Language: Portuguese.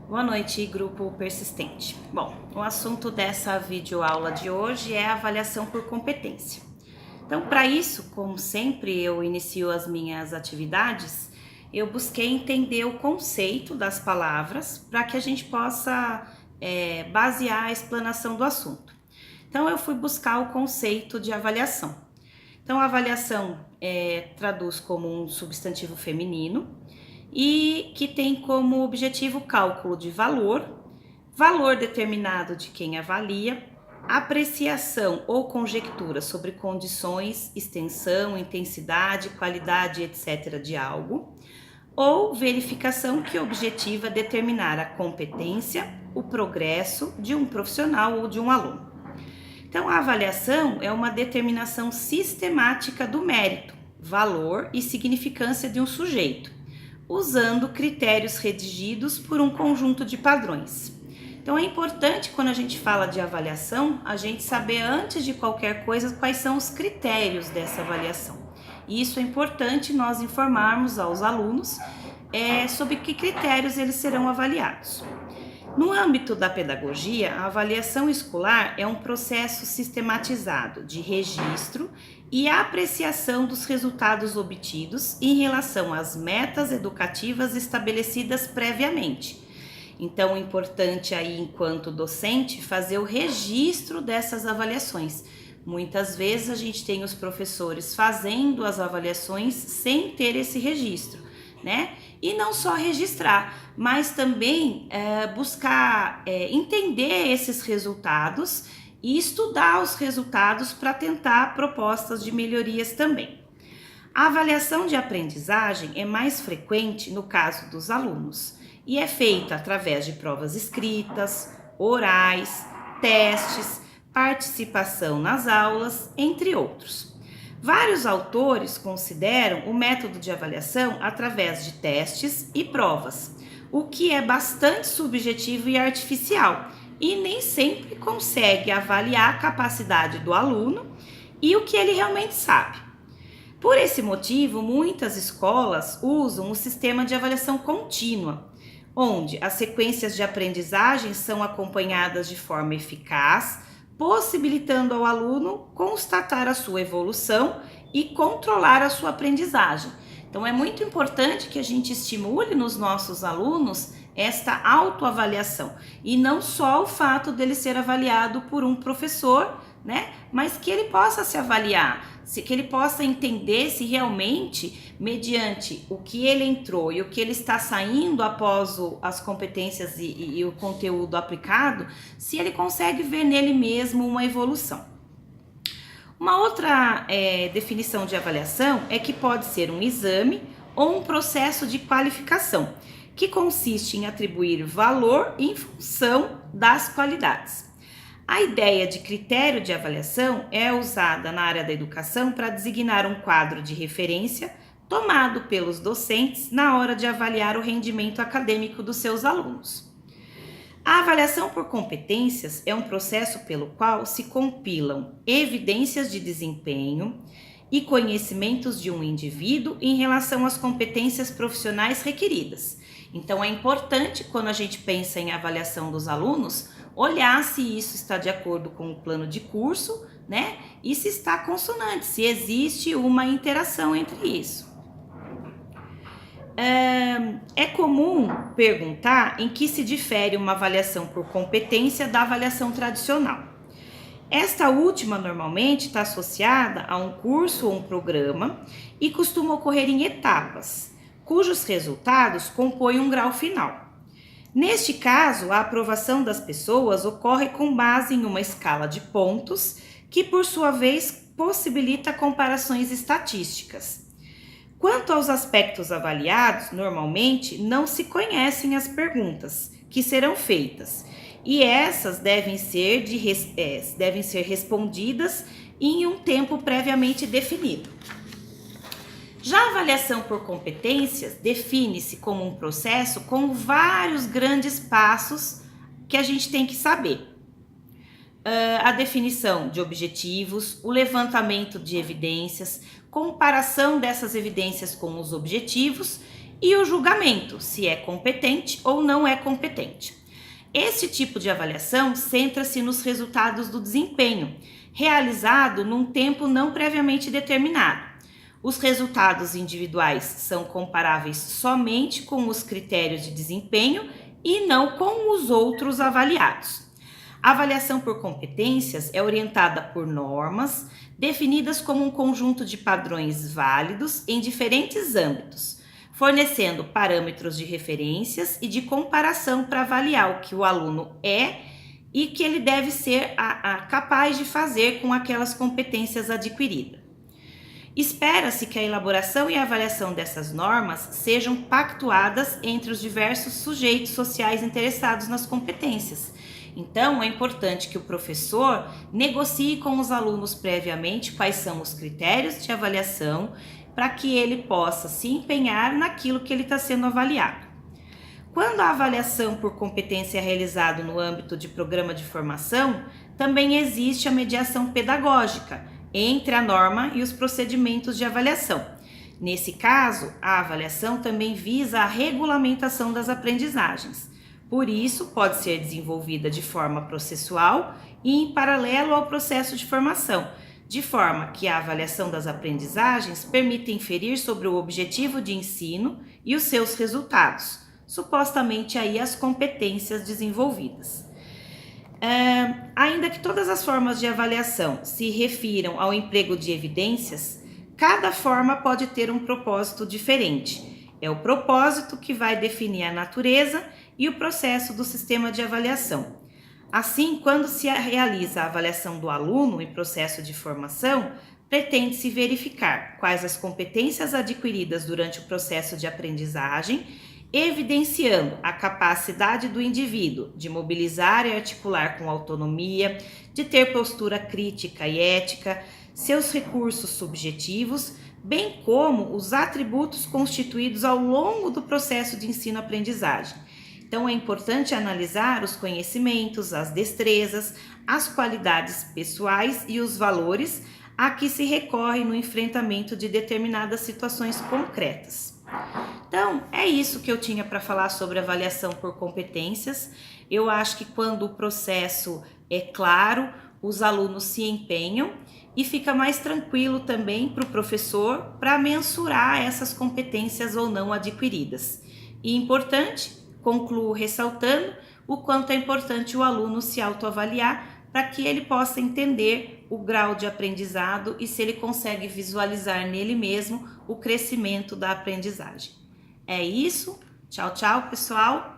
Boa noite, grupo persistente. Bom, o assunto dessa videoaula de hoje é a avaliação por competência. Então, para isso, como sempre eu inicio as minhas atividades, eu busquei entender o conceito das palavras para que a gente possa basear a explanação do assunto. Então, eu fui buscar o conceito de avaliação. Então, a avaliação traduz como um substantivo feminino e que tem como objetivo o cálculo de valor determinado de quem avalia, apreciação ou conjectura sobre condições, extensão, intensidade, qualidade, etc. de algo, ou verificação que objetiva determinar a competência, o progresso de um profissional ou de um aluno. Então, a avaliação é uma determinação sistemática do mérito, valor e significância de um sujeito, usando critérios redigidos por um conjunto de padrões. Então é importante, quando a gente fala de avaliação, a gente saber antes de qualquer coisa quais são os critérios dessa avaliação. E isso é importante nós informarmos aos alunos sobre que critérios eles serão avaliados. No âmbito da pedagogia, a avaliação escolar é um processo sistematizado de registro e apreciação dos resultados obtidos em relação às metas educativas estabelecidas previamente. Então, é importante aí, enquanto docente, fazer o registro dessas avaliações. Muitas vezes a gente tem os professores fazendo as avaliações sem ter esse registro, né? E não só registrar, mas também buscar entender esses resultados e estudar os resultados para tentar propostas de melhorias também. A avaliação de aprendizagem é mais frequente no caso dos alunos e é feita através de provas escritas, orais, testes, participação nas aulas, entre outros. Vários autores consideram o método de avaliação através de testes e provas, o que é bastante subjetivo e artificial e nem sempre consegue avaliar a capacidade do aluno e o que ele realmente sabe. Por esse motivo, muitas escolas usam o sistema de avaliação contínua, onde as sequências de aprendizagem são acompanhadas de forma eficaz, possibilitando ao aluno constatar a sua evolução e controlar a sua aprendizagem. Então é muito importante que a gente estimule nos nossos alunos esta autoavaliação e não só o fato dele ser avaliado por um professor, né? Mas que ele possa se avaliar, que ele possa entender se realmente, mediante o que ele entrou e o que ele está saindo após as competências e o conteúdo aplicado, se ele consegue ver nele mesmo uma evolução. Uma outra definição de avaliação é que pode ser um exame ou um processo de qualificação, que consiste em atribuir valor em função das qualidades. A ideia de critério de avaliação é usada na área da educação para designar um quadro de referência tomado pelos docentes na hora de avaliar o rendimento acadêmico dos seus alunos. A avaliação por competências é um processo pelo qual se compilam evidências de desempenho e conhecimentos de um indivíduo em relação às competências profissionais requeridas. Então é importante, quando a gente pensa em avaliação dos alunos, olhar se isso está de acordo com o plano de curso, né? E se está consonante, se existe uma interação entre isso. É comum perguntar em que se difere uma avaliação por competência da avaliação tradicional. Esta última normalmente está associada a um curso ou um programa e costuma ocorrer em etapas, cujos resultados compõem um grau final. Neste caso, a aprovação das pessoas ocorre com base em uma escala de pontos que, por sua vez, possibilita comparações estatísticas. Quanto aos aspectos avaliados, normalmente não se conhecem as perguntas que serão feitas e essas devem ser respondidas em um tempo previamente definido. Já a avaliação por competências define-se como um processo com vários grandes passos que a gente tem que saber. A definição de objetivos, o levantamento de evidências, comparação dessas evidências com os objetivos e o julgamento, se é competente ou não é competente. Esse tipo de avaliação centra-se nos resultados do desempenho, realizado num tempo não previamente determinado. Os resultados individuais são comparáveis somente com os critérios de desempenho e não com os outros avaliados. A avaliação por competências é orientada por normas, definidas como um conjunto de padrões válidos em diferentes âmbitos, fornecendo parâmetros de referências e de comparação para avaliar o que o aluno é e que ele deve ser capaz de fazer com aquelas competências adquiridas. Espera-se que a elaboração e a avaliação dessas normas sejam pactuadas entre os diversos sujeitos sociais interessados nas competências. Então, é importante que o professor negocie com os alunos previamente quais são os critérios de avaliação para que ele possa se empenhar naquilo que ele está sendo avaliado. Quando a avaliação por competência é realizada no âmbito de programa de formação, também existe a mediação pedagógica entre a norma e os procedimentos de avaliação. Nesse caso, a avaliação também visa a regulamentação das aprendizagens. Por isso, pode ser desenvolvida de forma processual e em paralelo ao processo de formação, de forma que a avaliação das aprendizagens permita inferir sobre o objetivo de ensino e os seus resultados, supostamente aí as competências desenvolvidas. Ainda que todas as formas de avaliação se refiram ao emprego de evidências, cada forma pode ter um propósito diferente. É o propósito que vai definir a natureza e o processo do sistema de avaliação. Assim, quando se realiza a avaliação do aluno em processo de formação, pretende-se verificar quais as competências adquiridas durante o processo de aprendizagem, evidenciando a capacidade do indivíduo de mobilizar e articular com autonomia, de ter postura crítica e ética, seus recursos subjetivos, bem como os atributos constituídos ao longo do processo de ensino-aprendizagem. Então, é importante analisar os conhecimentos, as destrezas, as qualidades pessoais e os valores a que se recorre no enfrentamento de determinadas situações concretas. Então, é isso que eu tinha para falar sobre avaliação por competências. Eu acho que quando o processo é claro, os alunos se empenham e fica mais tranquilo também para o professor para mensurar essas competências ou não adquiridas. E importante, concluo ressaltando o quanto é importante o aluno se autoavaliar para que ele possa entender o grau de aprendizado e se ele consegue visualizar nele mesmo o crescimento da aprendizagem. É isso. Tchau, tchau, pessoal.